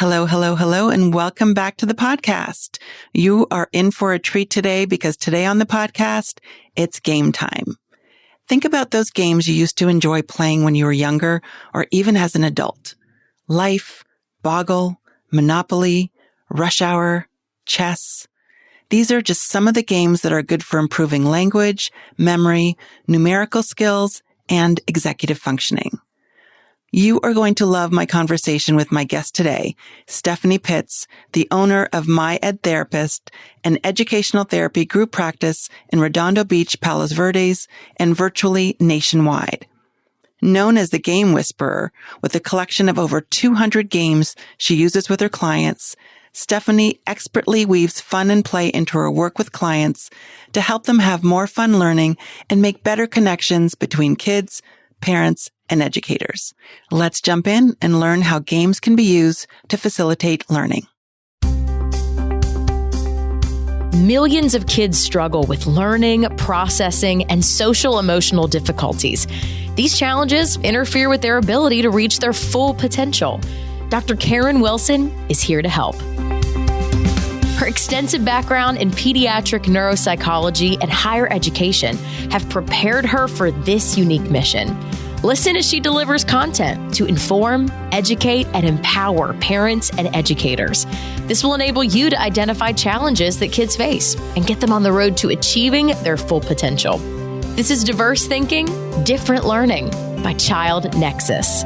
Hello, hello, hello, and welcome back to the podcast. You are in for a treat today because today on the podcast, it's game time. Think about those games you used to enjoy playing when you were younger or even as an adult. Life, Boggle, Monopoly, Rush Hour, chess. These are just some of the games that are good for improving language, memory, numerical skills, and executive functioning. You are going to love my conversation with my guest today, Stephanie Pitts, the owner of My Ed Therapist, an educational therapy group practice in Redondo Beach, Palos Verdes, and virtually nationwide. Known as the Game Whisperer, with a collection of over 200 games she uses with her clients, Stephanie expertly weaves fun and play into her work with clients to help them have more fun learning and make better connections between kids, parents, and educators. Let's jump in and learn how games can be used to facilitate learning. Millions of kids struggle with learning, processing, and social emotional difficulties. These challenges interfere with their ability to reach their full potential. Dr. Karen Wilson is here to help. Her extensive background in pediatric neuropsychology and higher education have prepared her for this unique mission. Listen as she delivers content to inform, educate, and empower parents and educators. This will enable you to identify challenges that kids face and get them on the road to achieving their full potential. This is Diverse Thinking, Different Learning by Child Nexus.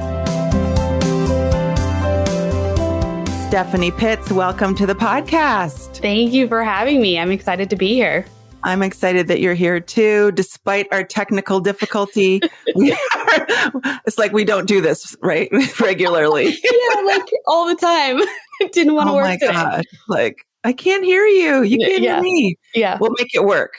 Stephanie Pitts, welcome to the podcast. Thank you for having me. I'm excited to be here. I'm excited that you're here too, despite our technical difficulty. It's like we don't do this, right? Regularly. Yeah, like all the time. Didn't want to work today. Oh my God. Like, I can't hear you. You can't hear me. Yeah. We'll make it work.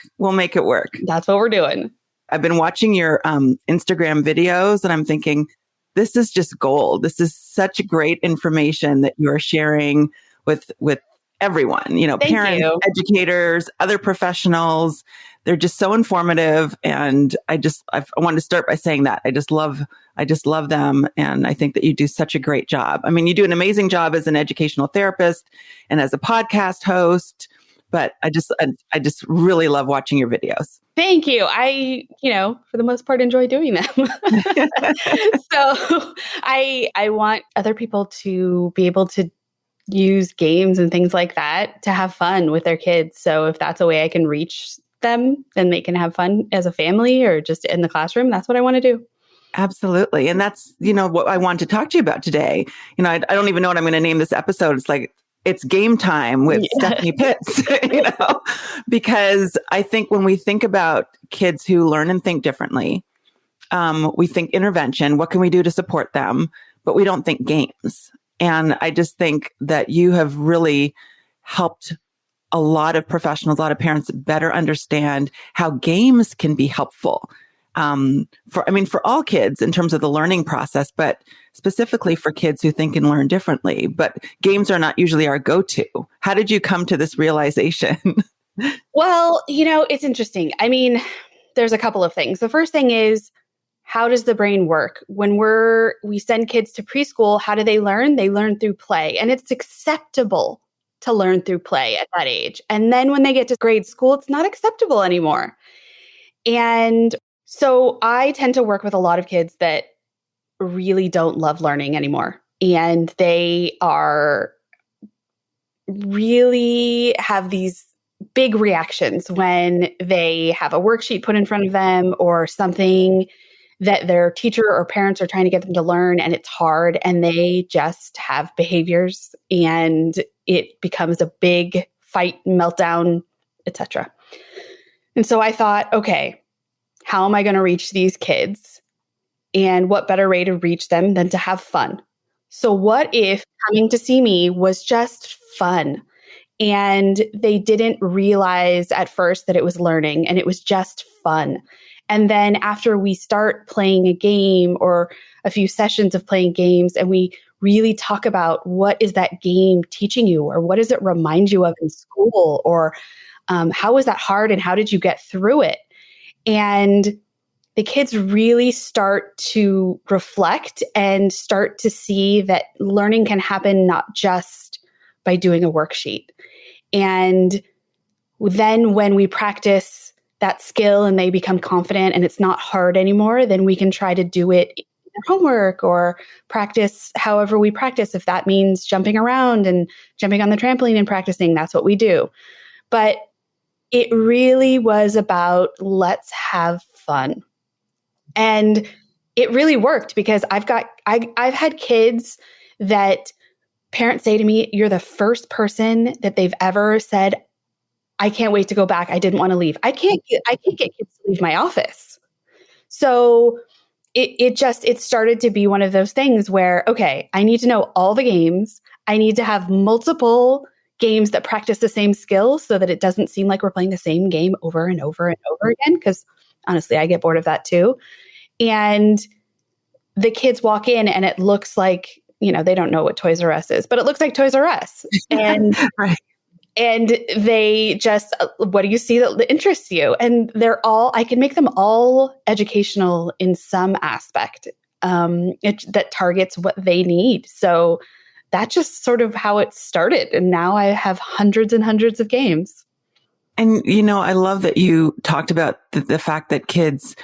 That's what we're doing. I've been watching your Instagram videos and I'm thinking, this is just gold. This is such great information that you're sharing with everyone, parents, educators, other professionals. They're just so informative. And I wanted to start by saying that I just love them. And I think that you do such a great job. I mean, you do an amazing job as an educational therapist and as a podcast host, but I just really love watching your videos. Thank you. I, for the most part, enjoy doing them. So I want other people to be able to use games and things like that to have fun with their kids. So if that's a way I can reach them, then they can have fun as a family or just in the classroom. That's what I want to do. Absolutely. And that's, what I want to talk to you about today. I don't even know what I'm going to name this episode. It's like, it's game time with Stephanie Pitts, because I think when we think about kids who learn and think differently, we think intervention, what can we do to support them? But we don't think games. And I just think that you have really helped a lot of professionals, a lot of parents better understand how games can be helpful for all kids in terms of the learning process, but specifically for kids who think and learn differently. But games are not usually our go-to. How did you come to this realization? Well, it's interesting. I mean, there's a couple of things. The first thing is, how does the brain work? When we send kids to preschool, how do they learn? They learn through play. And it's acceptable to learn through play at that age. And then when they get to grade school, it's not acceptable anymore. And so I tend to work with a lot of kids that really don't love learning anymore. And they are really have these big reactions when they have a worksheet put in front of them or something that their teacher or parents are trying to get them to learn, and it's hard, and they just have behaviors and it becomes a big fight, meltdown, etc. And so I thought, okay, how am I going to reach these kids? And what better way to reach them than to have fun? So what if coming to see me was just fun? And they didn't realize at first that it was learning and it was just fun. And then after we start playing a game or a few sessions of playing games, and we really talk about what is that game teaching you, or what does it remind you of in school, or how was that hard and how did you get through it? And the kids really start to reflect and start to see that learning can happen not just by doing a worksheet. And then when we practice that skill and they become confident and it's not hard anymore, then we can try to do it in their homework or practice however we practice. If that means jumping around and jumping on the trampoline and practicing, that's what we do. But it really was about let's have fun. And it really worked because I've had kids that parents say to me, you're the first person that they've ever said, I can't wait to go back. I didn't want to leave. I can't get kids to leave my office. So it started to be one of those things where, okay, I need to know all the games. I need to have multiple games that practice the same skills so that it doesn't seem like we're playing the same game over and over and over again. Because honestly, I get bored of that too. And the kids walk in and it looks like, they don't know what Toys R Us is, but it looks like Toys R Us. And, right. And they just, what do you see that interests you? And I can make them all educational in some aspect that targets what they need. So that's just sort of how it started. And now I have hundreds and hundreds of games. And, I love that you talked about the fact that kids,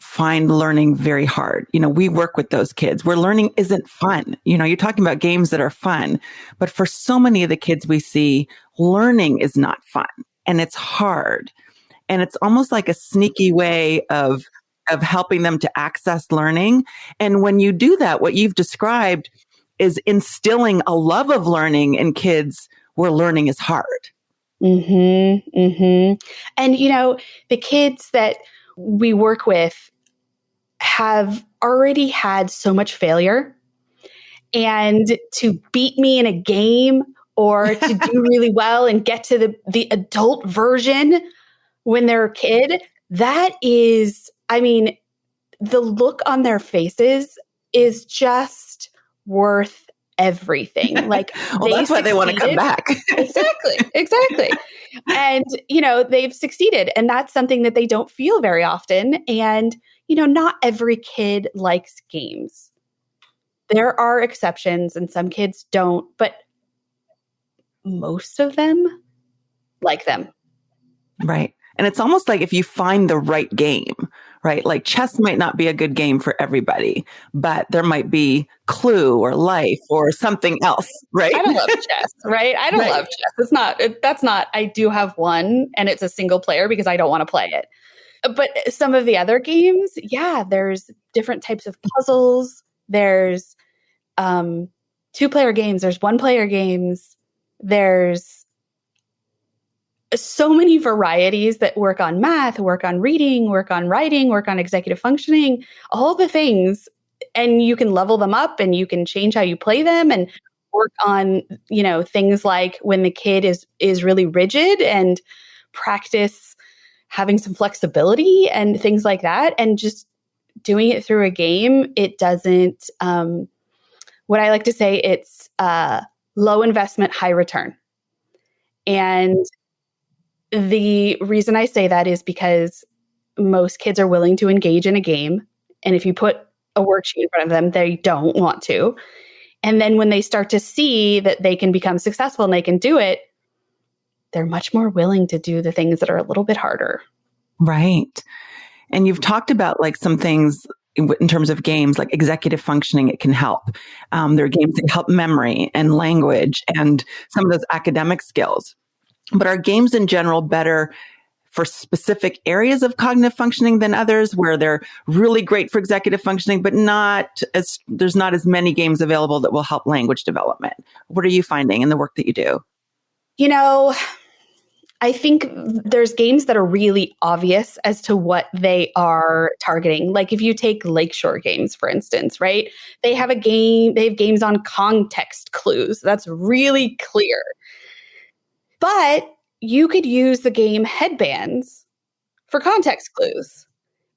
find learning very hard. We work with those kids where learning isn't fun. You're talking about games that are fun, but for so many of the kids we see, learning is not fun and it's hard. And it's almost like a sneaky way of helping them to access learning. And when you do that, what you've described is instilling a love of learning in kids where learning is hard. Mm-hmm. Mm-hmm. And, the kids that we work with have already had so much failure, and to beat me in a game or to do really well and get to the adult version when they're a kid, that is, the look on their faces is just worth everything. Like, well, that's why they want to come back. Exactly. And, they've succeeded. And that's something that they don't feel very often. And, not every kid likes games. There are exceptions and some kids don't, but most of them like them. Right. And it's almost like if you find the right game, right? Like chess might not be a good game for everybody, but there might be Clue or Life or something else, right? I don't love chess, right? I don't love chess. That's not, I do have one and it's a single player because I don't want to play it. But some of the other games, there's different types of puzzles. There's 2-player games. There's 1-player games. There's so many varieties that work on math, work on reading, work on writing, work on executive functioning, all the things. And you can level them up and you can change how you play them and work on, things like when the kid is really rigid and practice having some flexibility and things like that. And just doing it through a game, it doesn't, what I like to say, it's low investment, high return. And the reason I say that is because most kids are willing to engage in a game. And if you put a worksheet in front of them, they don't want to. And then when they start to see that they can become successful and they can do it, they're much more willing to do the things that are a little bit harder. Right. And you've talked about like some things in terms of games, like executive functioning, it can help. There are games that help memory and language and some of those academic skills. But are games in general better for specific areas of cognitive functioning than others, where they're really great for executive functioning, but there's not as many games available that will help language development? What are you finding in the work that you do? I think there's games that are really obvious as to what they are targeting. Like if you take Lakeshore Games, for instance, right? They have games on context clues. That's really clear. But you could use the game Headbands for context clues,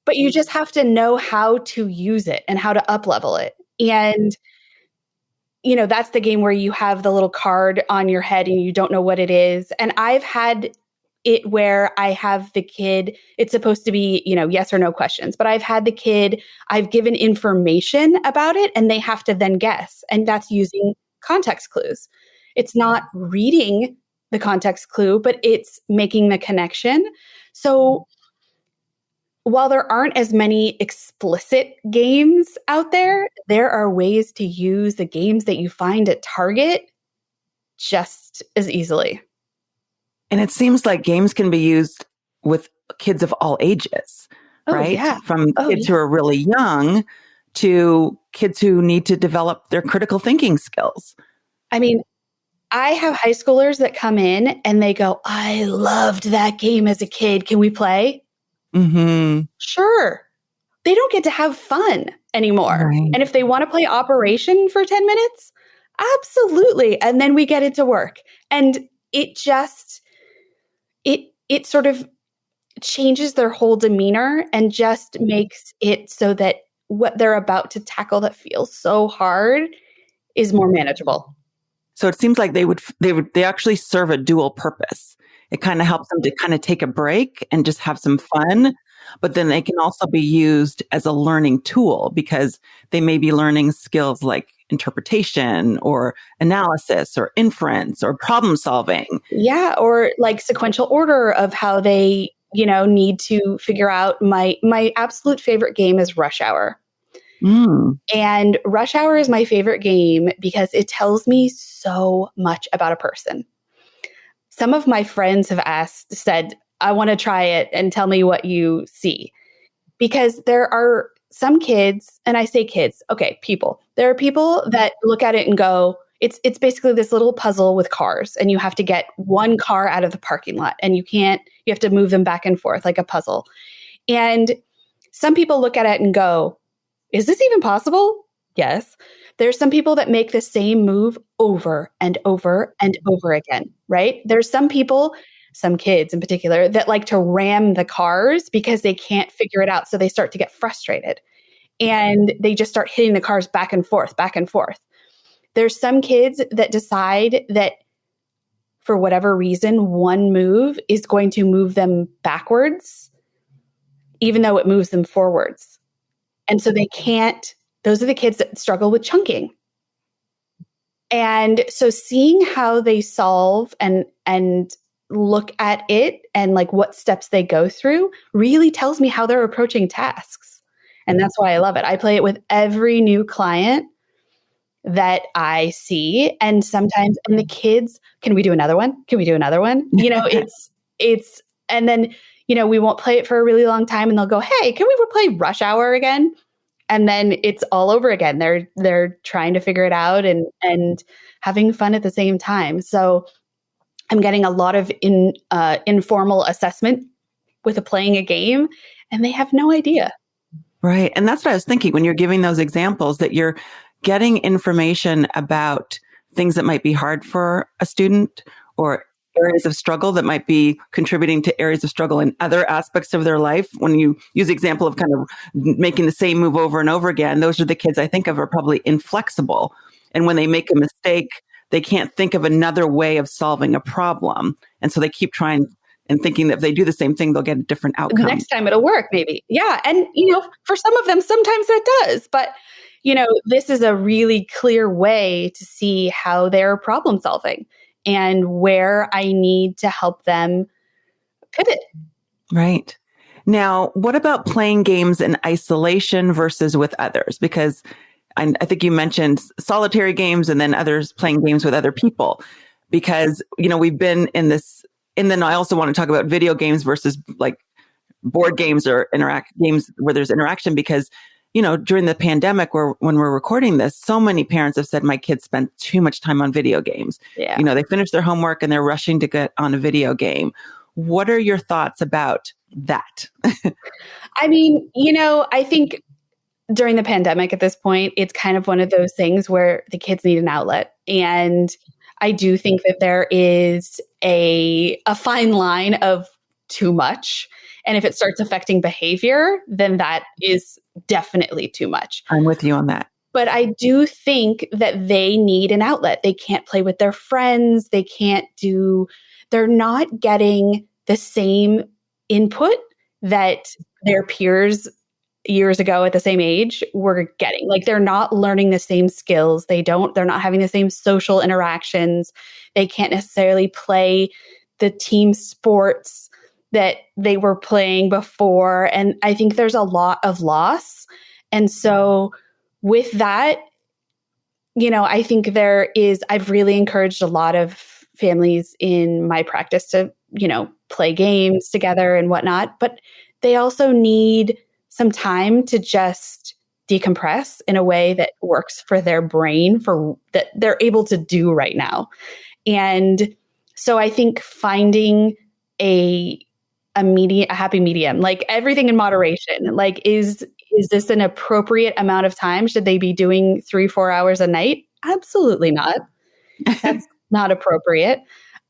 but you just have to know how to use it and how to up-level it. And, that's the game where you have the little card on your head and you don't know what it is. And I've had it where I have the kid, it's supposed to be, yes or no questions, but I've had the kid, I've given information about it and they have to then guess. And that's using context clues. It's not reading the context clue, but it's making the connection. So while there aren't as many explicit games out there, there are ways to use the games that you find at Target just as easily. And it seems like games can be used with kids of all ages, right? Yeah. From kids who are really young to kids who need to develop their critical thinking skills. I mean, I have high schoolers that come in and they go, I loved that game as a kid. Can we play? Mm-hmm. Sure. They don't get to have fun anymore. Right. And if they want to play Operation for 10 minutes, absolutely. And then we get it to work. And it just, it sort of changes their whole demeanor and just makes it so that what they're about to tackle that feels so hard is more manageable. So it seems like they actually serve a dual purpose. It kind of helps them to kind of take a break and just have some fun, but then they can also be used as a learning tool because they may be learning skills like interpretation or analysis or inference or problem solving. Yeah, or like sequential order of how they, need to figure out my absolute favorite game is Rush Hour. And Rush Hour is my favorite game because it tells me so much about a person. Some of my friends have said, I want to try it and tell me what you see. Because there are some kids, and I say kids, okay, people. There are people that look at it and go, it's basically this little puzzle with cars, and you have to get one car out of the parking lot, and you have to move them back and forth like a puzzle. And some people look at it and go, is this even possible? Yes. There's some people that make the same move over and over and over again, right? There's some people, some kids in particular, that like to ram the cars because they can't figure it out. So they start to get frustrated and they just start hitting the cars back and forth, back and forth. There's some kids that decide that for whatever reason, one move is going to move them backwards, even though it moves them forwards. And so they can't. Those are the kids that struggle with chunking. And so seeing how they solve and look at it and like what steps they go through really tells me how they're approaching tasks. And that's why I love it. I play it with every new client that I see. And sometimes, and the kids, can we do another one? Can we do another one? It's, and then, we won't play it for a really long time and they'll go, hey, can we play Rush Hour again? And then it's all over again. They're trying to figure it out and having fun at the same time. So I'm getting a lot of informal assessment with playing a game, and they have no idea. Right. And that's what I was thinking when you're giving those examples, that you're getting information about things that might be hard for a student or areas of struggle that might be contributing to areas of struggle in other aspects of their life. When you use the example of kind of making the same move over and over again, those are the kids I think of are probably inflexible. And when they make a mistake, they can't think of another way of solving a problem. And so they keep trying and thinking that if they do the same thing, they'll get a different outcome. The next time it'll work, maybe. Yeah. And, for some of them, sometimes that does. But, this is a really clear way to see how they're problem solving and where I need to help them pivot. Right. Now, what about playing games in isolation versus with others? Because I think you mentioned solitary games and then others playing games with other people. Because, we've been in this, and then I also want to talk about video games versus like board games or games where there's interaction because, during the pandemic when we're recording this, so many parents have said my kids spent too much time on video games. Yeah. They finish their homework and they're rushing to get on a video game. What are your thoughts about that? I mean, I think during the pandemic at this point, it's kind of one of those things where the kids need an outlet. And I do think that there is a fine line of too much. And if it starts affecting behavior, then that is definitely too much. I'm with you on that. But I do think that they need an outlet. They can't play with their friends. They're not getting the same input that their peers years ago at the same age were getting. Like they're not learning the same skills. They're not having the same social interactions. They can't necessarily play the team sports that they were playing before. And I think there's a lot of loss. And so with that, I think I've really encouraged a lot of families in my practice to, play games together and whatnot, but they also need some time to just decompress in a way that works for their brain, for that they're able to do right now. And so I think finding a happy medium, like everything in moderation, like is this an appropriate amount of time? Should they be doing 3-4 hours a night? Absolutely not. That's not appropriate.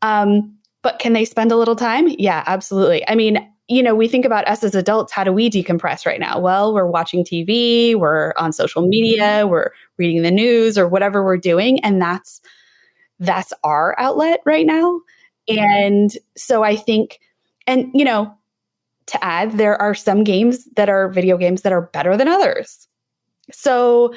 But can they spend a little time? Yeah, absolutely. I mean, we think about us as adults. How do we decompress right now? Well, we're watching TV, we're on social media, we're reading the news or whatever we're doing. And that's our outlet right now. And so I think, and, to add, there are some games that are video games that are better than others. So,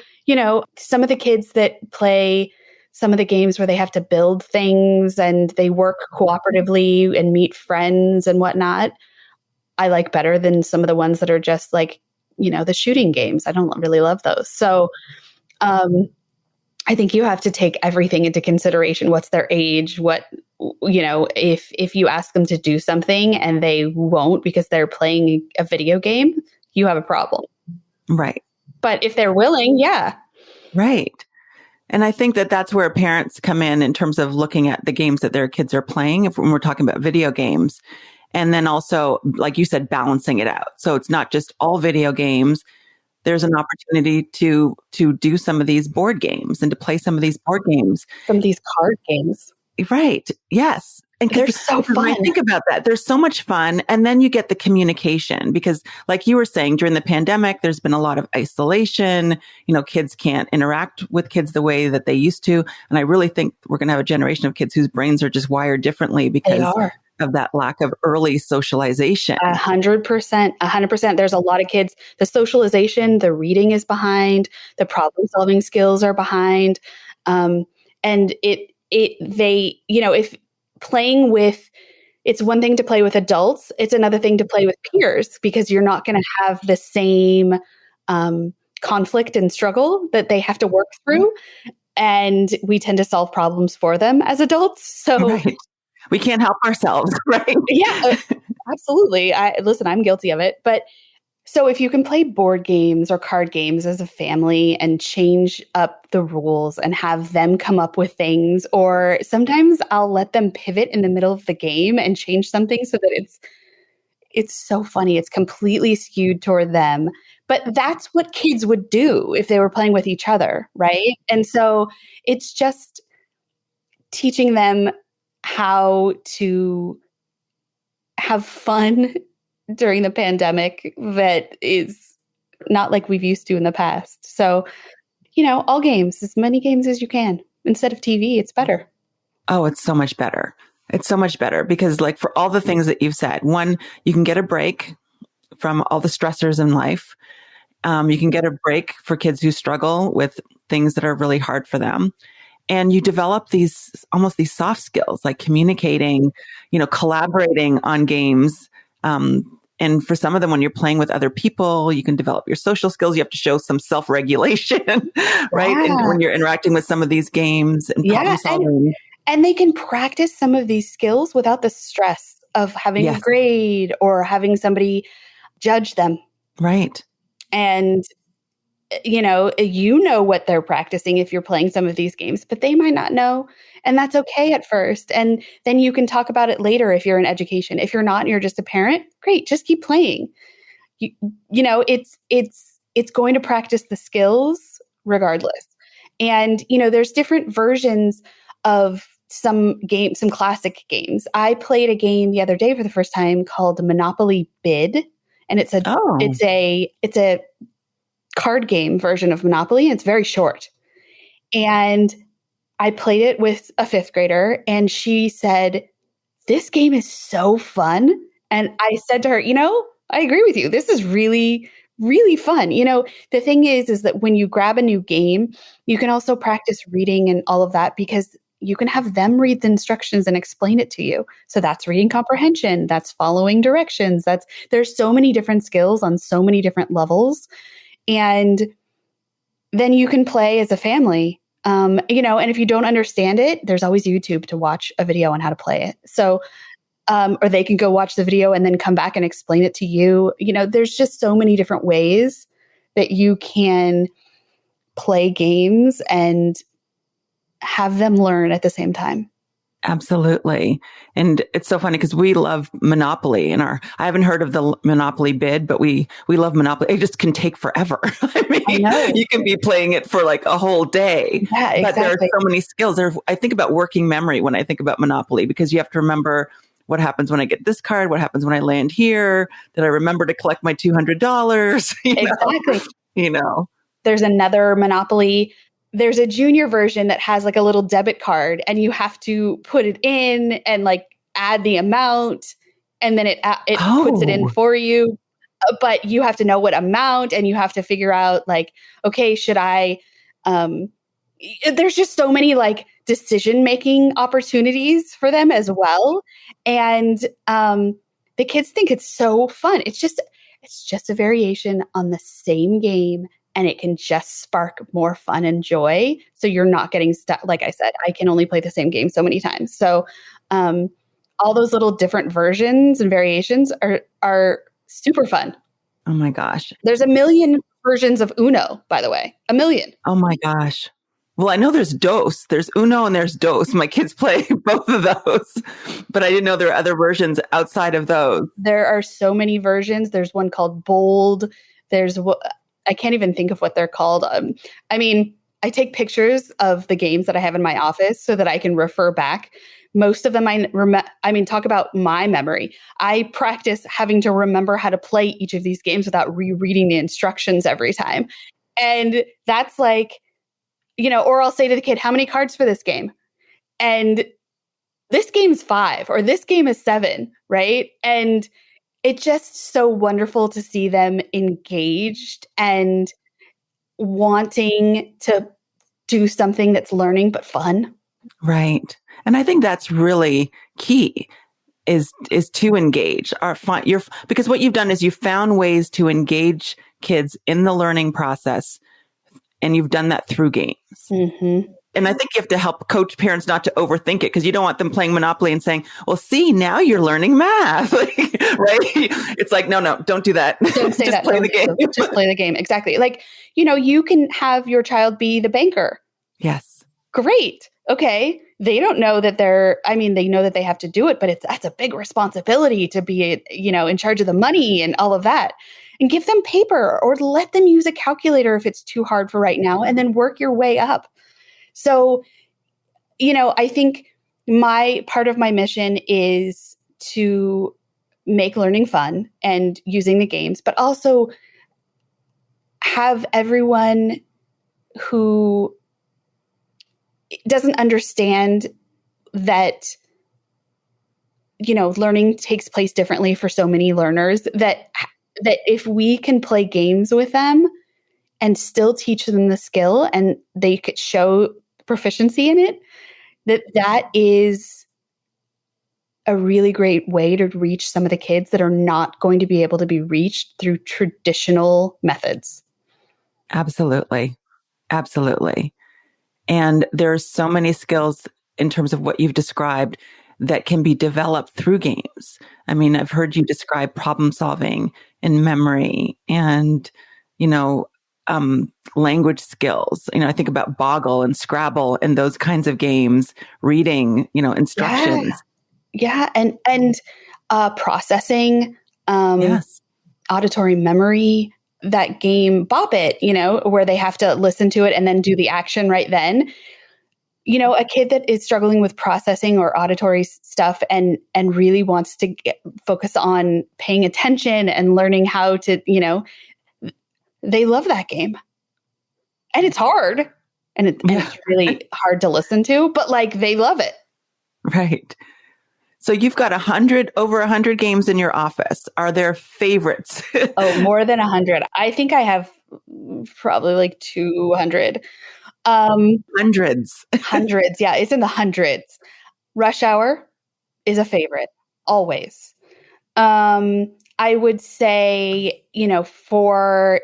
some of the kids that play some of the games where they have to build things and they work cooperatively and meet friends and whatnot, I like better than some of the ones that are just like, the shooting games. I don't really love those. So I think you have to take everything into consideration. What's their age? What, if you ask them to do something and they won't because they're playing a video game, you have a problem. Right. But if they're willing, yeah. Right. And I think that that's where parents come in terms of looking at the games that their kids are playing, when we're talking about video games. And then also, like you said, balancing it out. So it's not just all video games. There's an opportunity to do some of these board games and to play some of these board games. Some of these card games. Right. Yes. And they're so fun. When I think about that, there's so much fun. And then you get the communication because like you were saying, during the pandemic, there's been a lot of isolation. Kids can't interact with kids the way that they used to. And I really think we're going to have a generation of kids whose brains are just wired differently because of that lack of early socialization. 100%. There's a lot of kids, the socialization, the reading is behind, the problem solving skills are behind. And if playing with, it's one thing to play with adults. It's another thing to play with peers because you're not going to have the same conflict and struggle that they have to work through. And we tend to solve problems for them as adults. So right. We can't help ourselves, right? Yeah, absolutely. I'm guilty of it. But so if you can play board games or card games as a family and change up the rules and have them come up with things, or sometimes I'll let them pivot in the middle of the game and change something so that it's so funny. It's completely skewed toward them. But that's what kids would do if they were playing with each other, right? And so it's just teaching them how to have fun during the pandemic that is not like we've used to in the past. So, all games, as many games as you can. Instead of TV, it's better. Oh, it's so much better. It's so much better because like for all the things that you've said, one, you can get a break from all the stressors in life. You can get a break for kids who struggle with things that are really hard for them. And you develop these soft skills like communicating, collaborating on games. And for some of them, when you're playing with other people, you can develop your social skills. You have to show some self-regulation, right? Yeah. And when you're interacting with some of these games and problem solving. And they can practice some of these skills without the stress of having a grade or having somebody judge them. Right. And, you know what they're practicing if you're playing some of these games, but they might not know. And that's okay at first. And then you can talk about it later if you're in education. If you're not and you're just a parent, great, just keep playing. It's going to practice the skills regardless. And, there's different versions of some classic games. I played a game the other day for the first time called Monopoly Bid. And it's a card game version of Monopoly, and it's very short. And I played it with a fifth grader, and she said this game is so fun. And I said to her, I agree with you. This is really, really fun. The thing is that when you grab a new game, you can also practice reading and all of that because you can have them read the instructions and explain it to you. So that's reading comprehension. That's following directions. There's so many different skills on so many different levels. And then you can play as a family. And if you don't understand it, there's always YouTube to watch a video on how to play it. So, or they can go watch the video and then come back and explain it to you. There's just so many different ways that you can play games and have them learn at the same time. Absolutely. And it's so funny because we love Monopoly I haven't heard of the Monopoly bid, but we love Monopoly. It just can take forever. I mean, you can be playing it for like a whole day. Yeah, exactly. But there are so many skills. I think about working memory when I think about Monopoly because you have to remember what happens when I get this card, what happens when I land here, did I remember to collect my $200? Exactly. There's another Monopoly. There's a junior version that has like a little debit card and you have to put it in and like add the amount and then it puts it in for you. But you have to know what amount and you have to figure out like, okay, should I, there's just so many like decision-making opportunities for them as well. And the kids think it's so fun. It's just a variation on the same game. And it can just spark more fun and joy. So you're not getting stuck. Like I said, I can only play the same game so many times. So all those little different versions and variations are super fun. Oh my gosh. There's 1 million versions of Uno, by the way. 1 million. Oh my gosh. Well, I know there's Dos. There's Uno and there's Dos. My kids play both of those, but I didn't know there are other versions outside of those. There are so many versions. There's one called Bold. I can't even think of what they're called. I take pictures of the games that I have in my office so that I can refer back. Most of them, talk about my memory. I practice having to remember how to play each of these games without rereading the instructions every time. And that's like, or I'll say to the kid, how many cards for this game? And this game's 5 or this game is 7, right? And it's just so wonderful to see them engaged and wanting to do something that's learning but fun. Right. And I think that's really key is to engage because what you've done is you've found ways to engage kids in the learning process and you've done that through games. Mm-hmm. And I think you have to help coach parents not to overthink it because you don't want them playing Monopoly and saying, well, see, now you're learning math, right? It's like, no, don't do that. Don't say that. Play the game. Just play the game. Exactly. Like, you can have your child be the banker. Yes. Great. Okay. They don't know that they know that they have to do it, but that's a big responsibility to be, in charge of the money and all of that. And give them paper or let them use a calculator if it's too hard for right now, and then work your way up. So, I think part of my mission is to make learning fun and using the games, but also have everyone who doesn't understand that, learning takes place differently for so many learners that if we can play games with them and still teach them the skill and they could show proficiency in it, that is a really great way to reach some of the kids that are not going to be able to be reached through traditional methods. Absolutely. Absolutely. And there's so many skills in terms of what you've described that can be developed through games. I mean, I've heard you describe problem solving and memory and, language skills. I think about Boggle and Scrabble and those kinds of games, reading, instructions. Yeah. And processing, yes. Auditory memory, that game Bop It, where they have to listen to it and then do the action right then. A kid that is struggling with processing or auditory stuff and really wants to focus on paying attention and learning how to, they love that game. And it's hard and it's really hard to listen to, but like they love it. Right. So you've got over 100 games in your office. Are there favorites? Oh, more than 100. I think I have probably like 200. Hundreds. Hundreds. Yeah, it's in the hundreds. Rush Hour is a favorite, always. I would say, for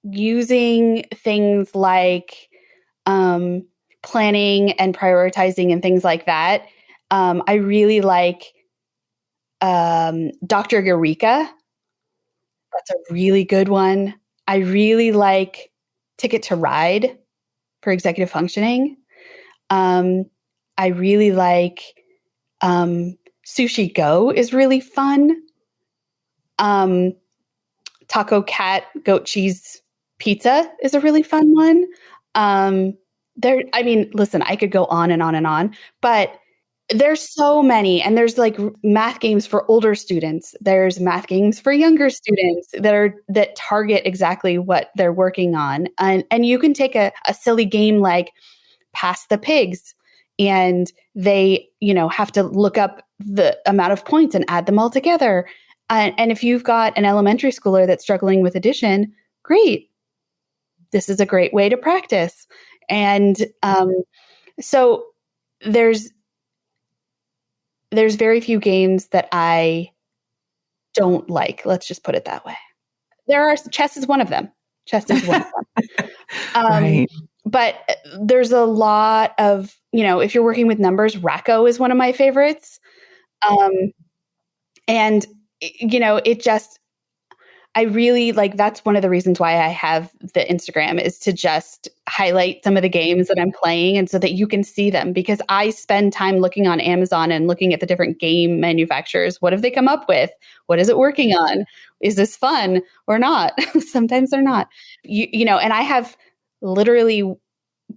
using things like planning and prioritizing and things like that, I really like Dr. Eureka. That's a really good one. I really like Ticket to Ride for executive functioning. I really like Sushi Go is really fun. Taco Cat Goat Cheese Pizza is a really fun one. Listen, I could go on and on and on, but there's so many, and there's like math games for older students. There's math games for younger students that target exactly what they're working on. And you can take a silly game like Pass the Pigs, and they, have to look up the amount of points and add them all together. And if you've got an elementary schooler that's struggling with addition, great. This is a great way to practice. And so there's very few games that I don't like. Let's just put it that way. Chess is one of them. Right. But there's a lot of, if you're working with numbers, Racco is one of my favorites. And I really like, that's one of the reasons why I have the Instagram, is to just highlight some of the games that I'm playing, and so that you can see them, because I spend time looking on Amazon and looking at the different game manufacturers. What have they come up with? What is it working on? Is this fun or not? Sometimes they're not. And I have literally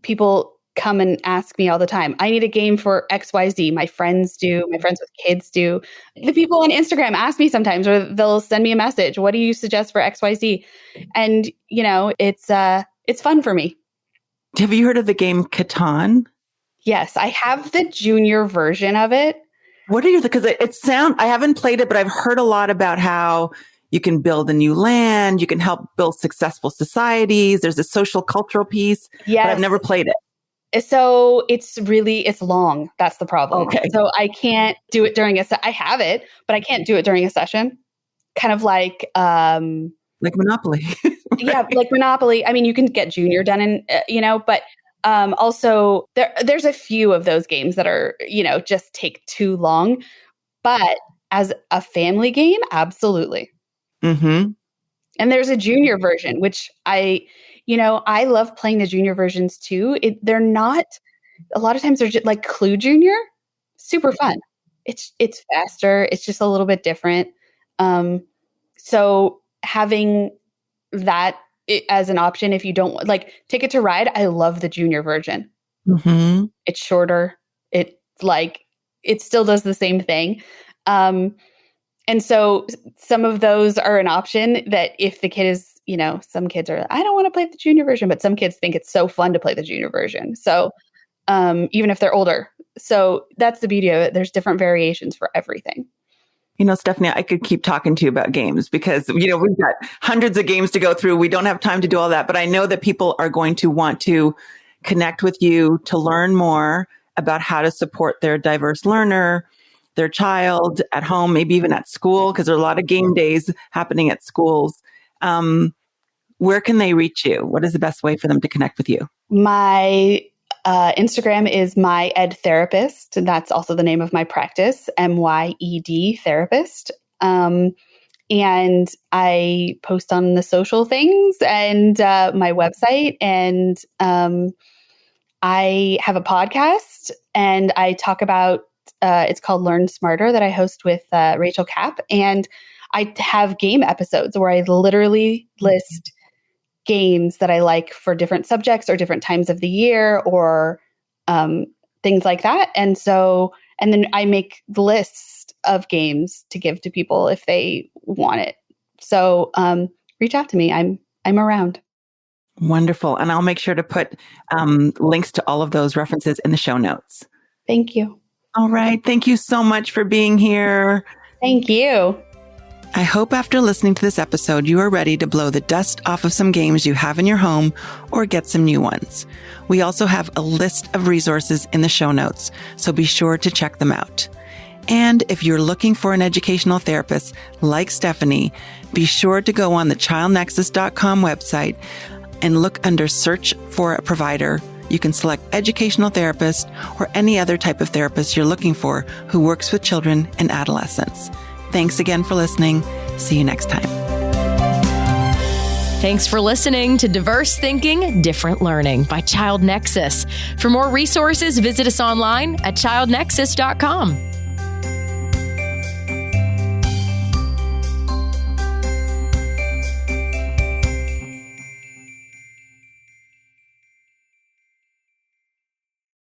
people come and ask me all the time, I need a game for XYZ. My friends do. My friends with kids do. The people on Instagram ask me sometimes, or they'll send me a message. What do you suggest for XYZ? And, it's fun for me. Have you heard of the game Catan? Yes, I have the junior version of it. What are because I haven't played it, but I've heard a lot about how you can build a new land. You can help build successful societies. There's a social cultural piece, yes. But I've never played it. So it's long. That's the problem. Okay. So I can't do it during I have it, but I can't do it during a session. Kind of like Monopoly. Right? Yeah, like Monopoly. I mean, you can get junior done in, but also there's a few of those games that are, just take too long. But as a family game, absolutely. Mm-hmm. And there's a junior version, which I love playing the junior versions too. They're not, a lot of times they're just like Clue Junior, super fun. It's faster. It's just a little bit different. So having that as an option, if you don't like Ticket to Ride, I love the junior version. Mm-hmm. It's shorter. It still does the same thing. And so some of those are an option that if the kid is, some kids are, I don't want to play the junior version, but some kids think it's so fun to play the junior version. So even if they're older. So that's the beauty of it. There's different variations for everything. Stephanie, I could keep talking to you about games because, we've got hundreds of games to go through. We don't have time to do all that, but I know that people are going to want to connect with you to learn more about how to support their diverse learner, their child at home, maybe even at school, because there are a lot of game days happening at schools. Where can they reach you? What is the best way for them to connect with you? My Instagram is My Ed Therapist. And that's also the name of my practice, MYED Therapist. And I post on the social things and my website. And I have a podcast, and I talk about, it's called Learn Smarter, that I host with Rachel Kapp. And I have game episodes where I literally list games that I like for different subjects or different times of the year or things like that. And then I make the list of games to give to people if they want it. So reach out to me. I'm around. Wonderful. And I'll make sure to put links to all of those references in the show notes. Thank you. All right. Thank you so much for being here. Thank you. I hope after listening to this episode, you are ready to blow the dust off of some games you have in your home or get some new ones. We also have a list of resources in the show notes, so be sure to check them out. And if you're looking for an educational therapist like Stephanie, be sure to go on the childnexus.com website and look under search for a provider. You can select educational therapist or any other type of therapist you're looking for who works with children and adolescents. Thanks again for listening. See you next time. Thanks for listening to Diverse Thinking, Different Learning by Child Nexus. For more resources, visit us online at childnexus.com.